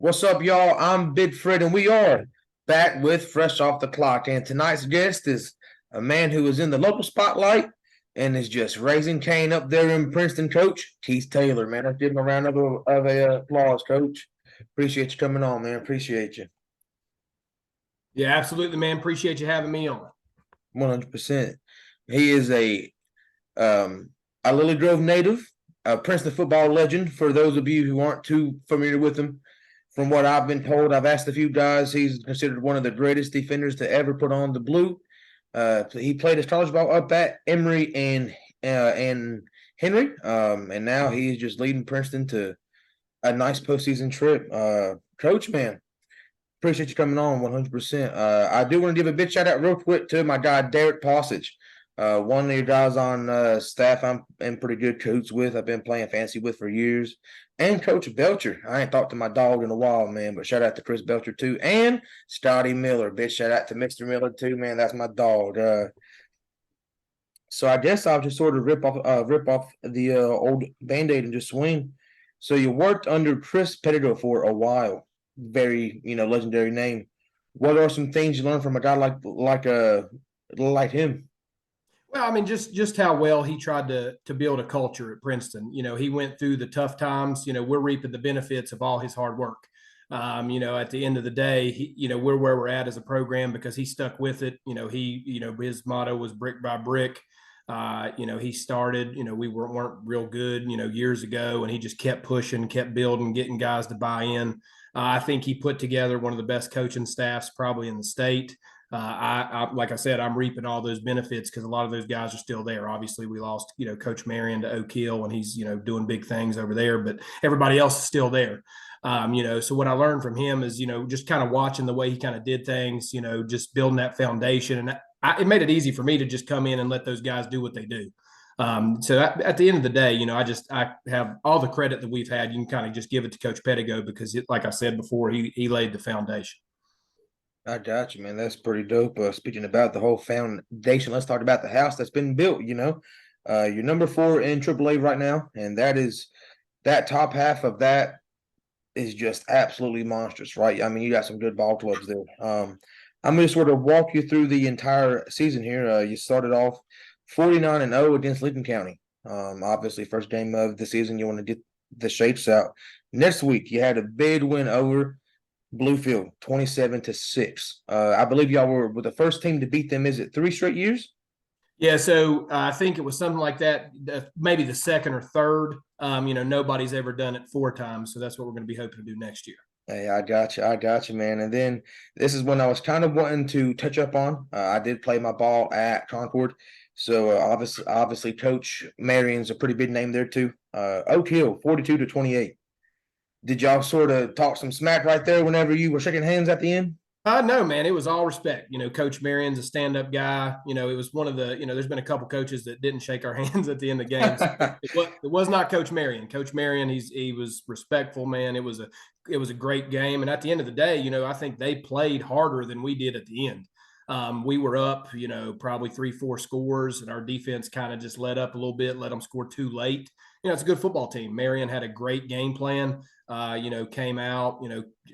What's up, y'all? I'm Big Fred, and we are back with Fresh Off the Clock. And tonight's guest is a man who is in the local spotlight and is just raising Cain up there in Princeton, Coach Keith Taylor. Man, let's give him a round of applause, Coach. Appreciate you coming on, man. Appreciate you. Yeah, absolutely, man. Appreciate you having me on. 100%. He is a Lily Grove native, a Princeton football legend. For those of you who aren't too familiar with him, from what I've been told, I've asked a few guys, he's considered one of the greatest defenders to ever put on the blue. He played his college ball up at Emory and Henry, and now he's just leading Princeton to a nice postseason trip. Coach, man, appreciate you coming on 100%. I do want to give a big shout out real quick to my guy, Derek Passage. One of your guys on staff I'm in pretty good cahoots with. I've been playing fantasy with for years. And Coach Belcher. I ain't talked to my dog in a while, man, but shout out to Chris Belcher too. And Scotty Miller. Big shout out to Mr. Miller too, man. That's my dog. So I guess I'll just sort of rip off the old Band-Aid and just swing. So you worked under Chris Pettigo for a while. Very, legendary name. What are some things you learned from a guy like him? Well, I mean, just how well he tried to build a culture at Princeton. He went through the tough times. We're reaping the benefits of all his hard work. At the end of the day, we're where we're at as a program because he stuck with it. His motto was brick by brick. He started, we weren't real good, years ago, and he just kept pushing, kept building, getting guys to buy in. I think he put together one of the best coaching staffs probably in the state. Like I said, I'm reaping all those benefits because a lot of those guys are still there. Obviously, we lost, Coach Marion to Oak Hill, and he's, doing big things over there, but everybody else is still there. So what I learned from him is, just kind of watching the way he kind of did things, just building that foundation. And it made it easy for me to just come in and let those guys do what they do. So at the end of the day, I have all the credit that we've had. You can kind of just give it to Coach Pettigo because, like I said before, he laid the foundation. I got you, man. That's pretty dope. Speaking about the whole foundation, let's talk about the house that's been built. You're number 4 in AAA right now, and that top half of that is just absolutely monstrous, right? I mean, you got some good ball clubs there. I'm going to sort of walk you through the entire season here. You started off 49-0 against Lincoln County. Obviously, first game of the season, you want to get the shapes out. Next week, you had a big win over Bluefield, 27-6. I believe y'all were the first team to beat them. Is it 3 straight years? Yeah, so I think it was something like that, maybe the second or third. Nobody's ever done it 4 times, so that's what we're going to be hoping to do next year. Hey, I got you, man. And then this is when I was kind of wanting to touch up on. I did play my ball at Concord, so obviously, Coach Marion's a pretty big name there too. Oak Hill, 42-28. Did y'all sort of talk some smack right there whenever you were shaking hands at the end? No, man, it was all respect. Coach Marion's a stand-up guy. It was one of the, there's been a couple coaches that didn't shake our hands at the end of games. It was not Coach Marion. Coach Marion, he was respectful, man. It was a great game. And at the end of the day, I think they played harder than we did at the end. We were up, probably 3-4 scores, and our defense kind of just let up a little bit, let them score too late. It's a good football team. Marion had a great game plan, came out,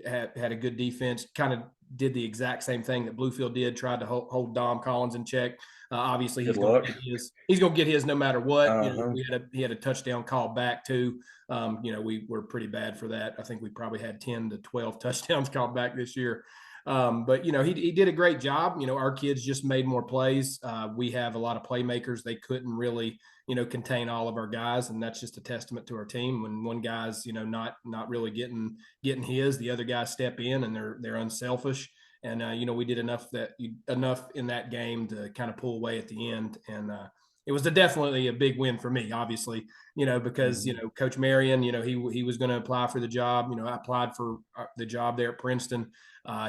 had a good defense, kind of did the exact same thing that Bluefield did, tried to hold Dom Collins in check. Obviously, he's going to get his no matter what. Uh-huh. He had a touchdown call back too. We were pretty bad for that. I think we probably had 10 to 12 touchdowns called back this year. But he did a great job. Our kids just made more plays. We have a lot of playmakers. They couldn't really, contain all of our guys, and that's just a testament to our team. When one guy's, not really getting his, the other guys step in and they're unselfish. And we did enough in that game to kind of pull away at the end. And it was definitely a big win for me, obviously, because, Coach Marion, he was going to apply for the job. I applied for the job there at Princeton.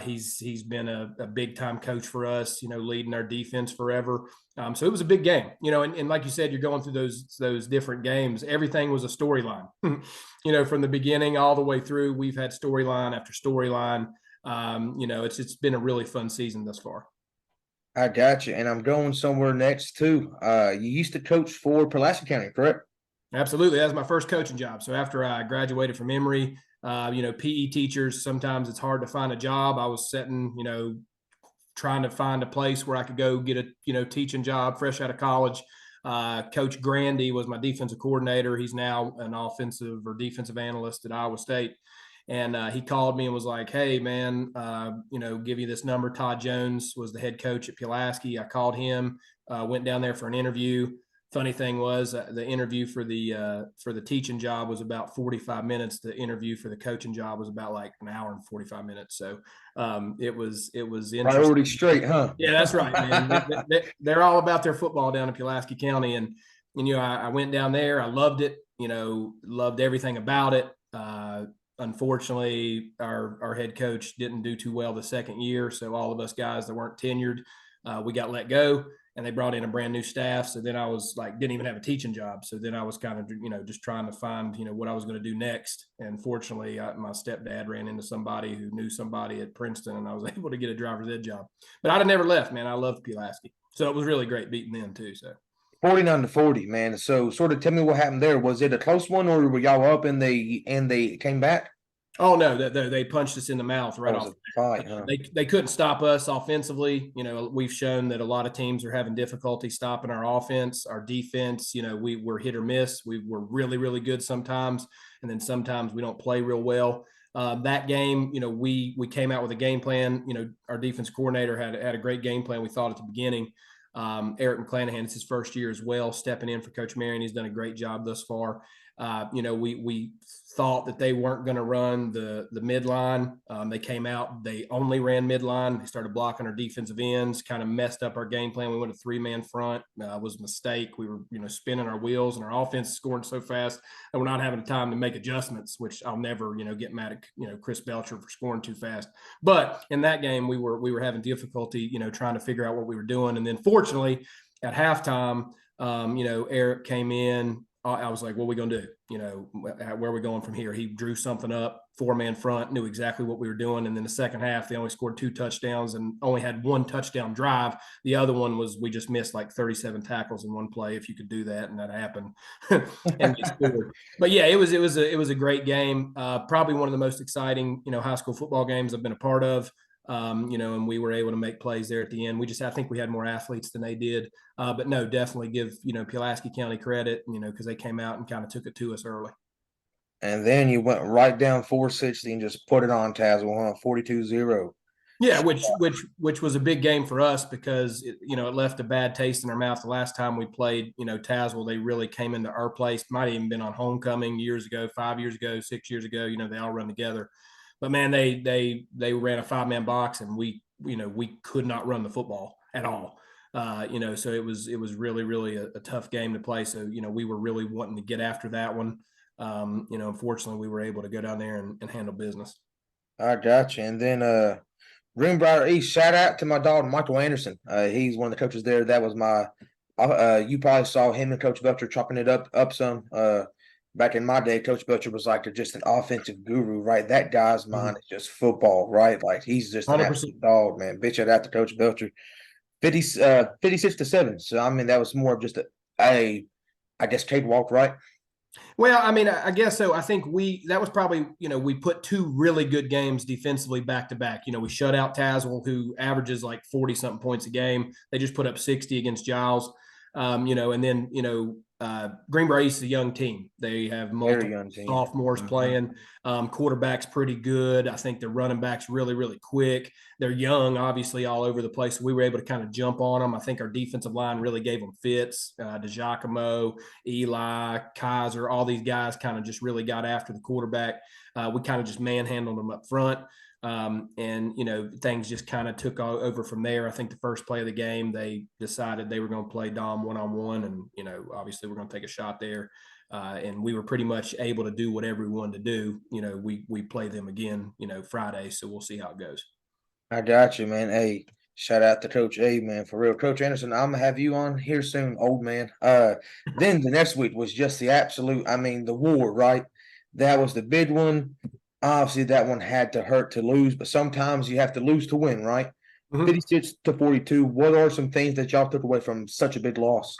He's been a big time coach for us, leading our defense forever. So it was a big game, and like you said, you're going through those different games. Everything was a storyline, from the beginning all the way through. We've had storyline after storyline. It's been a really fun season thus far. I got you, and I'm going somewhere next too. You used to coach for Pulaski County, correct? Absolutely. That was my first coaching job. So after I graduated from Emory, PE teachers, sometimes it's hard to find a job. I was sitting, trying to find a place where I could go get a, teaching job fresh out of college. Coach Grandy was my defensive coordinator. He's now an offensive or defensive analyst at Iowa State. And he called me and was like, "Hey, man, give you this number." Todd Jones was the head coach at Pulaski. I called him, went down there for an interview. Funny thing was, the interview for the teaching job was about 45 minutes. The interview for the coaching job was about like an hour and 45 minutes. So it was interesting. Priority straight, huh? Yeah, that's right, man. They're all about their football down in Pulaski County, and I went down there. I loved it. Loved everything about it. Unfortunately, our head coach didn't do too well the second year, so all of us guys that weren't tenured, we got let go, and they brought in a brand new staff. So then I was like, didn't even have a teaching job. So then I was kind of, just trying to find, what I was going to do next. And fortunately, my stepdad ran into somebody who knew somebody at Princeton, and I was able to get a driver's ed job. But I'd have never left, man. I loved Pulaski, so it was really great beating them too. So 49-40, man. So sort of tell me what happened there. Was it a close one, or were y'all up and they came back? Oh no, they punched us in the mouth right off. Fight, huh? They couldn't stop us offensively. We've shown that a lot of teams are having difficulty stopping our offense, our defense. We're hit or miss. We're really, really good sometimes, and then sometimes we don't play real well. That game, we came out with a game plan. Our defense coordinator had a great game plan, we thought, at the beginning. Eric McClanahan, it's his first year as well, stepping in for Coach Marion. He's done a great job thus far. We thought that they weren't going to run the midline. They came out, they only ran midline. They started blocking our defensive ends, kind of messed up our game plan. We went a 3-man front. Was a mistake. We were, spinning our wheels, and our offense is scoring so fast that we're not having time to make adjustments, which I'll never, get mad at, Chris Belcher for scoring too fast. But in that game, we were having difficulty, trying to figure out what we were doing. And then fortunately at halftime, Eric came in. I was like, what are we going to do? Where are we going from here? He drew something up, 4-man front, knew exactly what we were doing. And then the second half, they only scored 2 touchdowns and only had 1 touchdown drive. The other one was, we just missed like 37 tackles in one play, if you could do that. And that happened. And they scored. But yeah, it was a great game. Probably one of the most exciting, high school football games I've been a part of. And we were able to make plays there at the end. I think we had more athletes than they did. But no, definitely give, Pulaski County credit, because they came out and kind of took it to us early. And then you went right down 460 and just put it on Tazewell, huh? 42-0. Yeah, which was a big game for us because it left a bad taste in our mouth the last time we played, Tazewell. They really came into our place. Might have even been on homecoming years ago, 5 years ago, 6 years ago. They all run together. But man, they ran a 5-man box, and we could not run the football at all. So it was really, really a tough game to play. So, we were really wanting to get after that one. Unfortunately, we were able to go down there and handle business. I got you. And then Greenbrier East, shout out to my dog, Michael Anderson. He's one of the coaches there. That was my you probably saw him and Coach Belcher chopping it up some. Back in my day, Coach Belcher was like just an offensive guru, right? That guy's mind is just football, right? Like he's just an 100%. absolute dog, man. Bitch it out to Coach Belcher. 56-7. So I mean, that was more of just I guess cakewalk, right? Well, I mean, I guess so. I think that was probably, we put 2 really good games defensively back to back. We shut out Tazewell, who averages like 40-something points a game. They just put up 60 against Giles. And then, Greenbrier East is a young team. They have multiple sophomores playing. Quarterback's pretty good. I think the running back's really, really quick. They're young, obviously, all over the place. So we were able to kind of jump on them. I think our defensive line really gave them fits. DeGiacomo, Eli, Kaiser, all these guys kind of just really got after the quarterback. We kind of just manhandled them up front. Things just kind of took over from there. I think the first play of the game, they decided they were going to play Dom one-on-one, and, obviously we're going to take a shot there. And we were pretty much able to do whatever we wanted to do. We play them again, Friday, so we'll see how it goes. I got you, man. Hey, shout out to Coach A, man, for real. Coach Anderson, I'm going to have you on here soon, old man. Then the next week was just the absolute, the war, right? That was the big one. Obviously, that one had to hurt to lose, but sometimes you have to lose to win, right? 56-42. What are some things that y'all took away from such a big loss?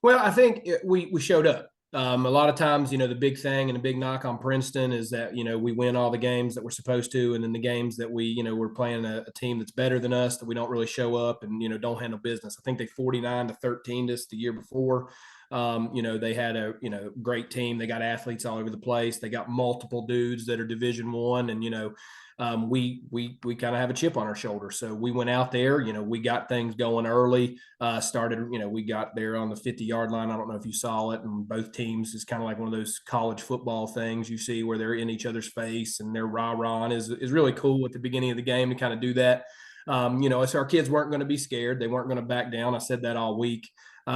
Well, I think we showed up. A lot of times, the big thing and the big knock on Princeton is that, we win all the games that we're supposed to. And then the games that we're playing a team that's better than us, that we don't really show up and, don't handle business. I think they 49-13 this the year before. They had a, great team. They got athletes all over the place. They got multiple dudes that are Division I, and, we kind of have a chip on our shoulder. So we went out there, we got things going early, started, we got there on the 50-yard line. I don't know if you saw it, and both teams is kind of like one of those college football things you see where they're in each other's face and they're rah-rahing is really cool at the beginning of the game to kind of do that. So our kids weren't going to be scared. They weren't going to back down. I said that all week.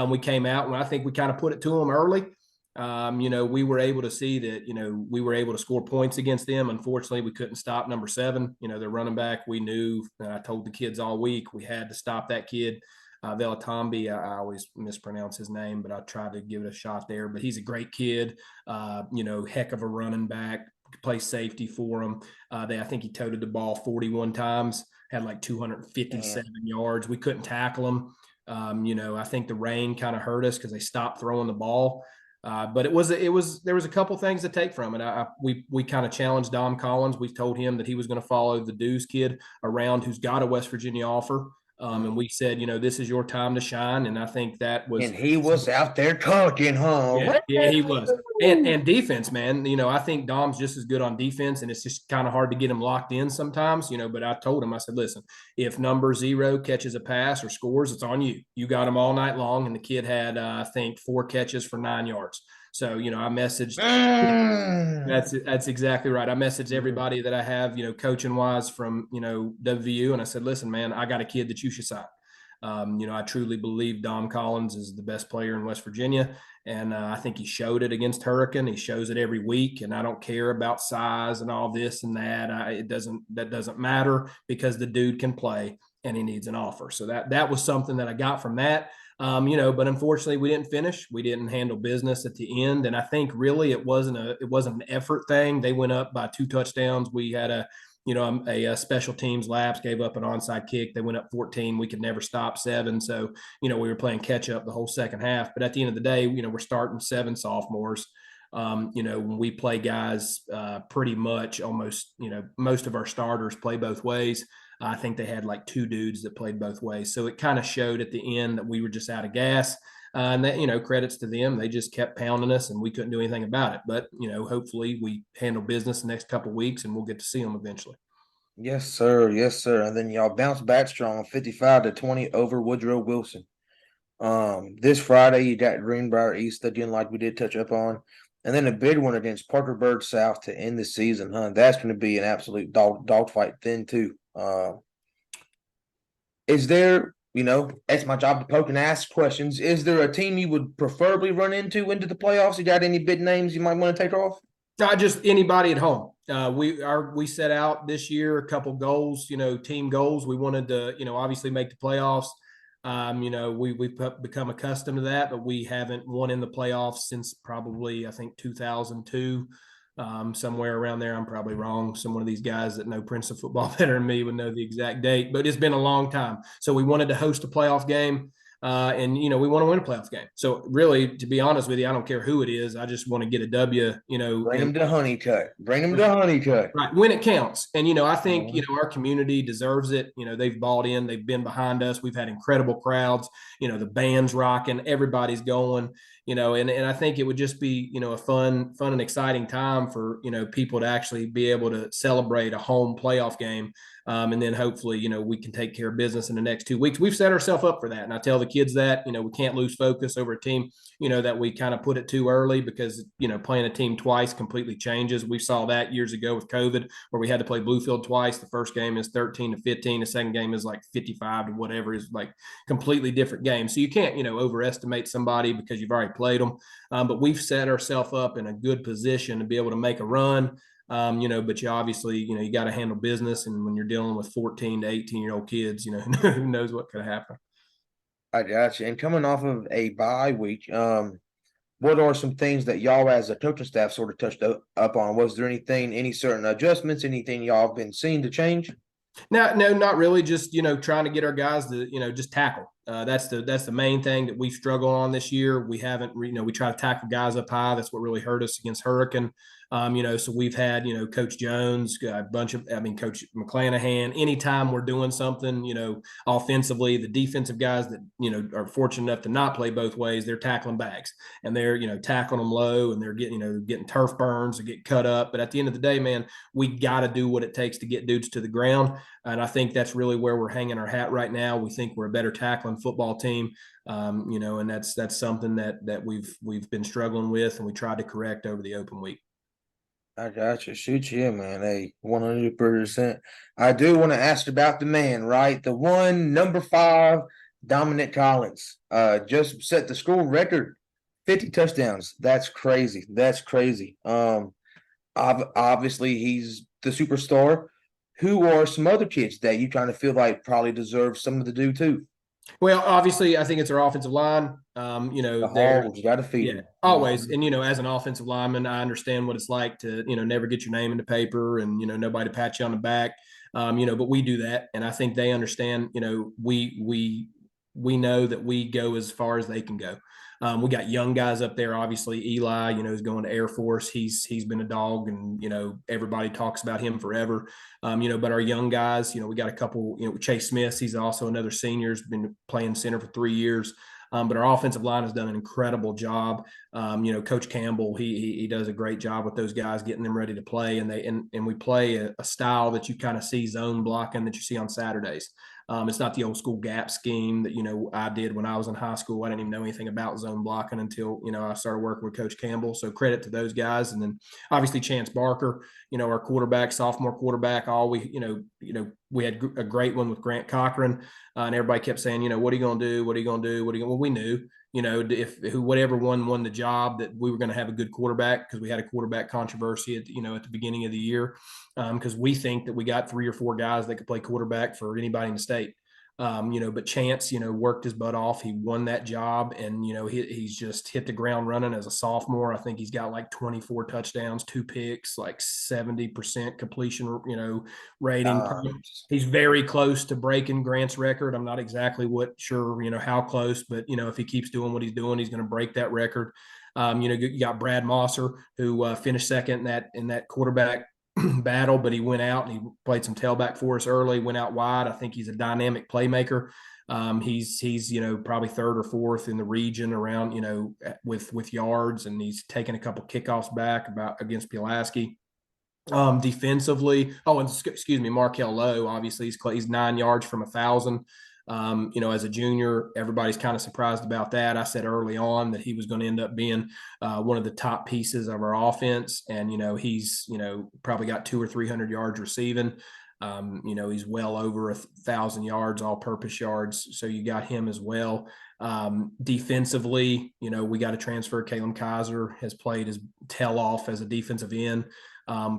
We came out and I think we kind of put it to them early. We were able to see that, we were able to score points against them. Unfortunately, we couldn't stop number 7, their running back. We knew, and I told the kids all week, we had to stop that kid. Velatambi, I always mispronounce his name, but I tried to give it a shot there. But he's a great kid, heck of a running back, play safety for him. I think he toted the ball 41 times, had like 257 yards. We couldn't tackle him. I think the rain kind of hurt us because they stopped throwing the ball. But there was a couple things to take from it. We kind of challenged Dom Collins. We told him that he was going to follow the Dews kid around who's got a West Virginia offer. And we said, this is your time to shine. And I think that was. And he was out there talking, huh? Yeah, he was. And defense, man. I think Dom's just as good on defense, and it's just kind of hard to get him locked in sometimes. But I told him, I said, listen, if number 0 catches a pass or scores, it's on you. You got him all night long, and the kid had, I think, 4 catches for 9 yards. So, I messaged. That's exactly right. I messaged everybody that I have, coaching wise from, WVU. And I said, listen, man, I got a kid that you should sign. I truly believe Dom Collins is the best player in West Virginia. And I think he showed it against Hurricane. He shows it every week. And I don't care about size and all this and that. That doesn't matter because the dude can play and he needs an offer. So that was something that I got from that. But unfortunately we didn't finish. We didn't handle business at the end. And I think really it wasn't an effort thing. They went up by 2 touchdowns. We had a special teams lapse, gave up an onside kick. They went up 14. We could never stop 7. So, we were playing catch up the whole second half. But at the end of the day, we're starting 7 sophomores. When we play guys pretty much almost, most of our starters play both ways. I think they had like 2 dudes that played both ways. So it kind of showed at the end that we were just out of gas. And that, credits to them. They just kept pounding us and we couldn't do anything about it. But, hopefully we handle business the next couple of weeks and we'll get to see them eventually. Yes, sir. Yes, sir. And then y'all bounce back strong, 55-20 over Woodrow Wilson. This Friday you got Greenbrier East again, like we did touch up on. And then a big one against Parkersburg South to end the season, huh? That's going to be an absolute dogfight then too. Is there, it's my job to poke and ask questions. Is there a team you would preferably run into the playoffs? You got any big names you might want to take off? Not just anybody at home. We set out this year a couple goals, team goals. We wanted to, obviously make the playoffs. We've become accustomed to that, but we haven't won in the playoffs since probably, I think, 2002. Somewhere around there. I'm probably wrong. Some one of these guys that know Princeton football better than me would know the exact date, but it's been a long time. So we wanted to host a playoff game. And we want to win a playoff game. So really, to be honest with you, I don't care who it is. I just want to get a W, Bring them to Honeycutt. Bring them to Honeycutt. Right. When it counts. And, I think, our community deserves it. They've bought in, they've been behind us. We've had incredible crowds, the band's rocking, everybody's going, and I think it would just be, a fun and exciting time for, people to actually be able to celebrate a home playoff game. And then hopefully, we can take care of business in the next 2 weeks. We've set ourselves up for that. And I tell the kids that, we can't lose focus over a team, that we kind of put it too early because, playing a team twice completely changes. We saw that years ago with COVID where we had to play Bluefield twice. The first game is 13-15. The second game is like 55 to whatever, is like completely different game. So you can't, overestimate somebody because you've already played them. But we've set ourselves up in a good position to be able to make a run. But you obviously, you got to handle business. And when you're dealing with 14 to 18-year-old kids, who knows what could happen. I got you. And coming off of a bye week, what are some things that y'all as a coaching staff sort of touched up on? Was there any certain adjustments, anything y'all have been seeing to change? No, not really. Just, trying to get our guys to, just tackle. That's the main thing that we struggle on this year. We haven't, we try to tackle guys up high. That's what really hurt us against Hurricane. So we've had, Coach Jones, a bunch of, Coach McClanahan. Anytime we're doing something, offensively, the defensive guys that, are fortunate enough to not play both ways, they're tackling bags and they're, tackling them low and they're getting, getting turf burns or get cut up. But at the end of the day, man, we got to do what it takes to get dudes to the ground. And I think that's really where we're hanging our hat right now. We think we're a better tackling football team, and that's something that we've been struggling with, and we tried to correct over the open week. I got you. Shoot, yeah, man. Hey, 100%. I do want to ask about the man, right? The one, number 5, Dominic Collins. Just set the school record, 50 touchdowns. That's crazy. That's crazy. Obviously he's the superstar. Who are some other kids that you kind of feel like probably deserve some of the due too? Well, obviously, I think it's our offensive line. The They're Hogs, you got to feed yeah, them. always. And as an offensive lineman, I understand what it's like to never get your name in the paper and nobody pat you on the back. But we do that, and I think they understand. We know that we go as far as they can go. We got young guys up there. Obviously, Eli, is going to Air Force. He's been a dog, and everybody talks about him forever. But our young guys, we got a couple. Chase Smith. He's also another senior. Has been playing center for 3 years. But our offensive line has done an incredible job. Coach Campbell, he does a great job with those guys, getting them ready to play. And we play a style that you kind of see zone blocking that you see on Saturdays. It's not the old school gap scheme that, I did when I was in high school. I didn't even know anything about zone blocking until, I started working with Coach Campbell. So credit to those guys. And then obviously Chance Barker, our quarterback, sophomore quarterback, we had a great one with Grant Cochran. And everybody kept saying, what are you going to do? What are you going to do? Well, we knew, if whatever one won the job, that we were going to have a good quarterback, because we had a quarterback controversy at the beginning of the year, because we think that we got 3 or 4 guys that could play quarterback for anybody in the state. But Chance, worked his butt off. He won that job, and he's just hit the ground running as a sophomore. I think he's got like 24 touchdowns, 2 picks, like 70% completion, rating. He's very close to breaking Grant's record. I'm not exactly sure how close, but if he keeps doing what he's doing, he's going to break that record. You got Brad Mosser, who finished second in that quarterback battle, but he went out and he played some tailback for us early, went out wide. I think he's a dynamic playmaker. He's probably 3rd or 4th in the region around, with yards, and he's taken a couple kickoffs back against Pulaski. Defensively, and excuse me, Markel Lowe, obviously he's 9 yards from 1,000. As a junior, everybody's kind of surprised about that. I said early on that he was going to end up being one of the top pieces of our offense. And, he's, probably got 200 or 300 yards receiving. He's well over 1,000 yards, all purpose yards. So you got him as well. Defensively, we got a transfer. Caleb Kaiser has played his tail off as a defensive end.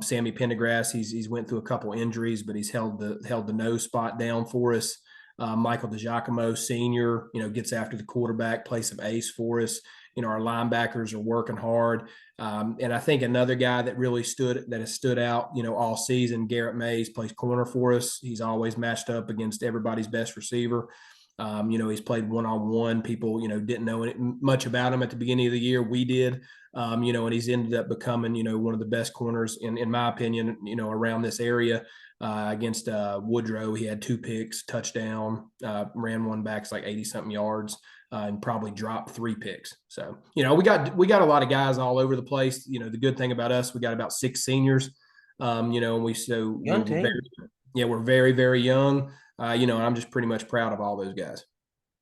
Sammy Pendergrass, he's went through a couple injuries, but he's held the nose spot down for us. Michael DiGiacomo Sr., gets after the quarterback, plays some ace for us. Our linebackers are working hard. And I think another guy that really has stood out, all season, Garrett Mays, plays corner for us. He's always matched up against everybody's best receiver. He's played one-on-one. People, didn't know much about him at the beginning of the year. We did, and he's ended up becoming, one of the best corners in my opinion, around this area. Against Woodrow, he had 2 picks, touchdown, ran one back, it's like 80-something yards, and probably dropped 3 picks. So, we got a lot of guys all over the place. The good thing about us, we got about 6 seniors, and we're very, very young, and I'm just pretty much proud of all those guys.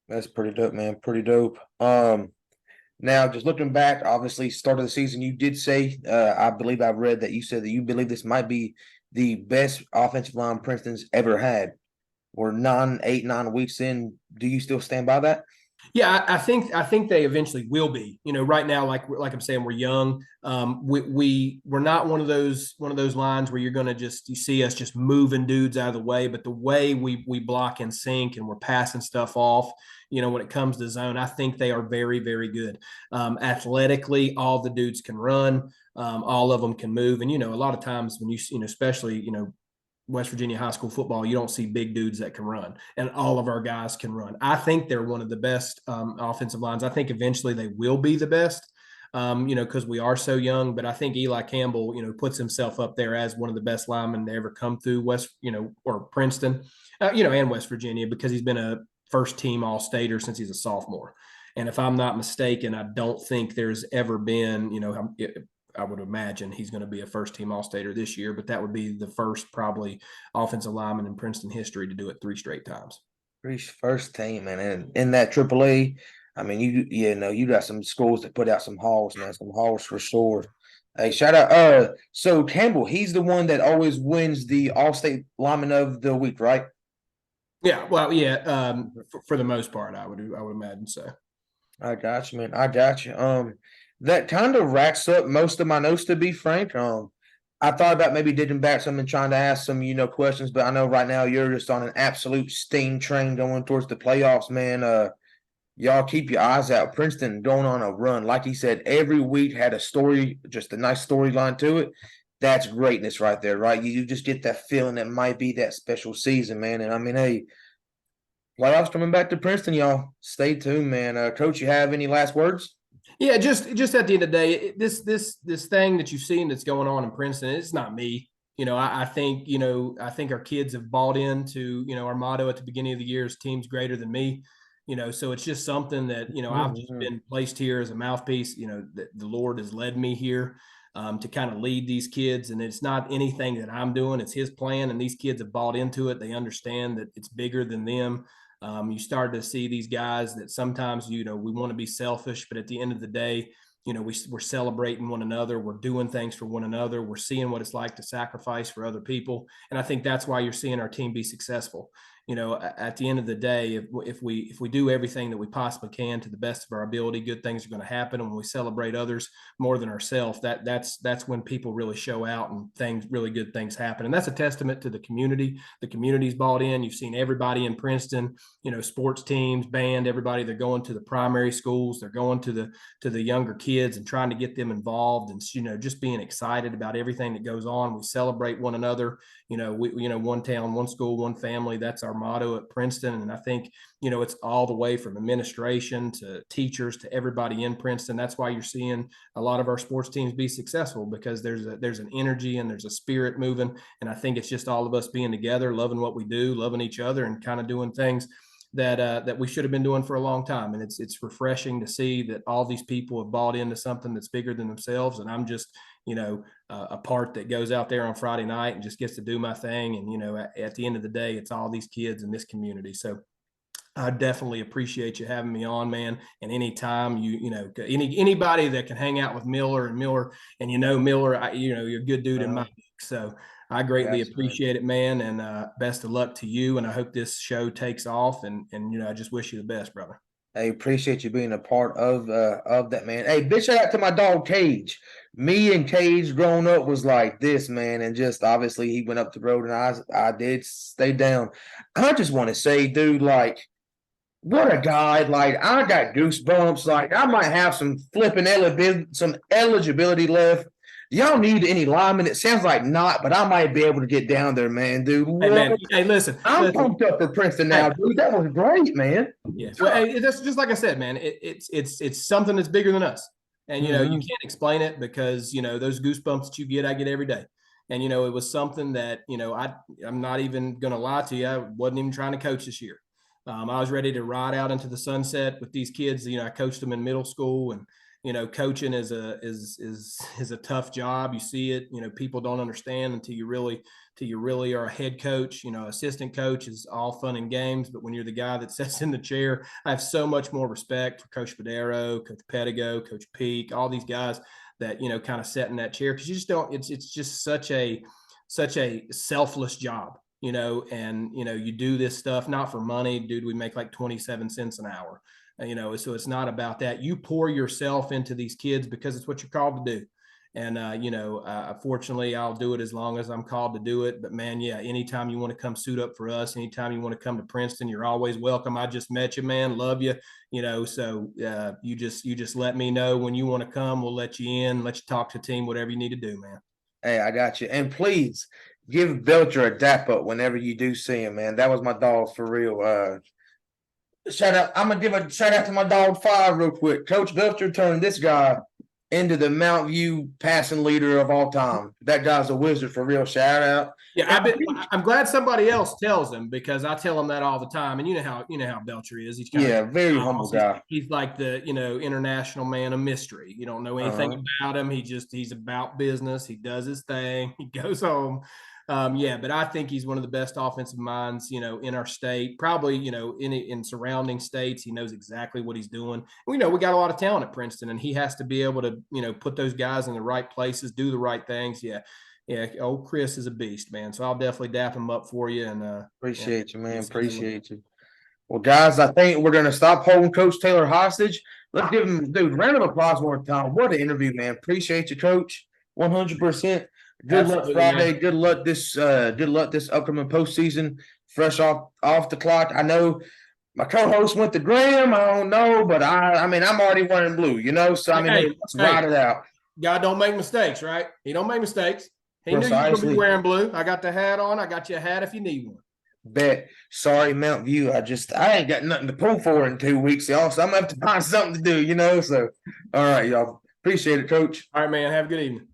That's pretty dope, man. Pretty dope. Now, just looking back, obviously, start of the season, you did say, I believe I've read that you said that you believe this might be the best offensive line Princeton's ever had. We're 9 weeks in. Do you still stand by that? Yeah, I think they eventually will be. Right now, like I'm saying, we're young. We're not one of those lines where you're going to you see us just moving dudes out of the way. But the way we block and sink and we're passing stuff off, when it comes to zone, I think they are very, very good. Athletically, all the dudes can run. All of them can move. And, a lot of times when especially, West Virginia high school football, you don't see big dudes that can run, and all of our guys can run. I think they're one of the best offensive lines. I think eventually they will be the best, because we are so young. But I think Eli Campbell, puts himself up there as one of the best linemen to ever come through or Princeton, and West Virginia, because he's been a first team All-Stater since he's a sophomore. And if I'm not mistaken, I don't think there's ever been, I would imagine he's going to be a first team All-Stater this year, but that would be the first probably offensive lineman in Princeton history to do it 3 straight times. First team, man. And in that AAA, I mean, you got some schools that put out some hogs, man, some hogs for sure. Hey, shout out. So Campbell, he's the one that always wins the All-State Lineman of the Week, right? Yeah, well, yeah, for the most part, I would imagine so. I got you, man. I got you. That kind of racks up most of my notes, to be frank. I thought about maybe digging back some and trying to ask some, questions, but I know right now you're just on an absolute steam train going towards the playoffs, man. Y'all keep your eyes out. Princeton going on a run. Like he said, every week had a story, just a nice storyline to it. That's greatness right there, right? You just get that feeling that might be that special season, man. And I mean, hey, playoffs coming back to Princeton, y'all. Stay tuned, man. Coach, you have any last words? Yeah, just at the end of the day, this thing that you've seen that's going on in Princeton, it's not me. I think I think our kids have bought into our motto at the beginning of the year is teams greater than me. So it's just something that I've just been placed here as a mouthpiece. That the Lord has led me here to kind of lead these kids, and it's not anything that I'm doing; it's His plan, and these kids have bought into it. They understand that it's bigger than them. You start to see these guys that sometimes, we want to be selfish, but at the end of the day, we're celebrating one another. We're doing things for one another. We're seeing what it's like to sacrifice for other people. And I think that's why you're seeing our team be successful. At the end of the day, if we do everything that we possibly can to the best of our ability, good things are going to happen. And when we celebrate others more than ourselves, that's when people really show out and really good things happen. And that's a testament to the community. The community's bought in. You've seen everybody in Princeton, sports teams, band, everybody. They're going to the primary schools. They're going to the younger kids and trying to get them involved, and just being excited about everything that goes on. We celebrate one another. One town, one school, one family. That's our motto at Princeton. And I think, it's all the way from administration to teachers to everybody in Princeton. That's why you're seeing a lot of our sports teams be successful, because there's an energy and there's a spirit moving. And I think it's just all of us being together, loving what we do, loving each other, and kind of doing things that we should have been doing for a long time. And it's refreshing to see that all these people have bought into something that's bigger than themselves. And I'm just, a part that goes out there on Friday night and just gets to do my thing. And, at the end of the day, it's all these kids in this community. So I definitely appreciate you having me on, man. And anytime anybody that can hang out with Miller, and Miller, you're a good dude in my book. So I greatly appreciate it, man. And best of luck to you. And I hope this show takes off. And I just wish you the best, brother. I appreciate you being a part of that, man. Hey, big shout out to my dog Cage. Me and Cage growing up was like this, man, and just obviously he went up the road and I did stay down. I just want to say, dude, like, what a guy. Like, I got goosebumps. Like, I might have some eligibility left. Y'all need any linemen? It sounds like not, but I might be able to get down there, man, dude. Hey, man. Hey, listen. I'm pumped up for Princeton now, dude. That was great, man. Yeah. Well, hey, that's just like I said, man. It's something that's bigger than us, and you can't explain it, because those goosebumps that you get, I get every day. And it was something that I'm not even gonna lie to you. I wasn't even trying to coach this year. I was ready to ride out into the sunset with these kids. I coached them in middle school, and coaching is a tough job. You see it. People don't understand until you really are a head coach. Assistant coach is all fun and games, but when you're the guy that sits in the chair, I have so much more respect for Coach Padero, Coach Pedigo, Coach Peak, all these guys that kind of sit in that chair, because you just don't. It's just such a selfless job. And you do this stuff not for money, dude. We make like 27 cents an hour. So it's not about that. You pour yourself into these kids because it's what you're called to do. And, fortunately, I'll do it as long as I'm called to do it. But, man, yeah, anytime you want to come suit up for us, anytime you want to come to Princeton, you're always welcome. I just met you, man. Love you. So you just let me know when you want to come. We'll let you in, let you talk to the team, whatever you need to do, man. Hey, I got you. And please give Belcher a dap up whenever you do see him, man. That was my dog for real. Shout out! I'm gonna give a shout out to my dog 5 real quick. Coach Belcher turned this guy into the Mount View passing leader of all time. That guy's a wizard for real. Shout out. Yeah, I'm glad somebody else tells him, because I tell him that all the time. And you know how Belcher is. He's kind of very humble guy. He's like the international man of mystery. You don't know anything about him. He's about business. He does his thing. He goes home. But I think he's one of the best offensive minds, in our state, probably, in surrounding states. He knows exactly what he's doing. We know we got a lot of talent at Princeton, and he has to be able to, put those guys in the right places, do the right things. Yeah. Old Chris is a beast, man. So I'll definitely dap him up for you. And appreciate you, man. Appreciate you. Well, guys, I think we're gonna stop holding Coach Taylor hostage. Let's give him, dude, round of applause one time. What an interview, man. Appreciate you, Coach. 100%. Good luck Friday. Man. Good luck this upcoming postseason. Fresh off the clock. I know my co-host went to Graham. I don't know, but I'm already wearing blue, So let's ride it out. God don't make mistakes, right? He don't make mistakes. He knew you were gonna be wearing blue. I got the hat on. I got you a hat if you need one. Bet. Sorry, Mount View. I ain't got nothing to pull for in 2 weeks, y'all. So I'm gonna have to find something to do, So all right, y'all. Appreciate it, Coach. All right, man. Have a good evening.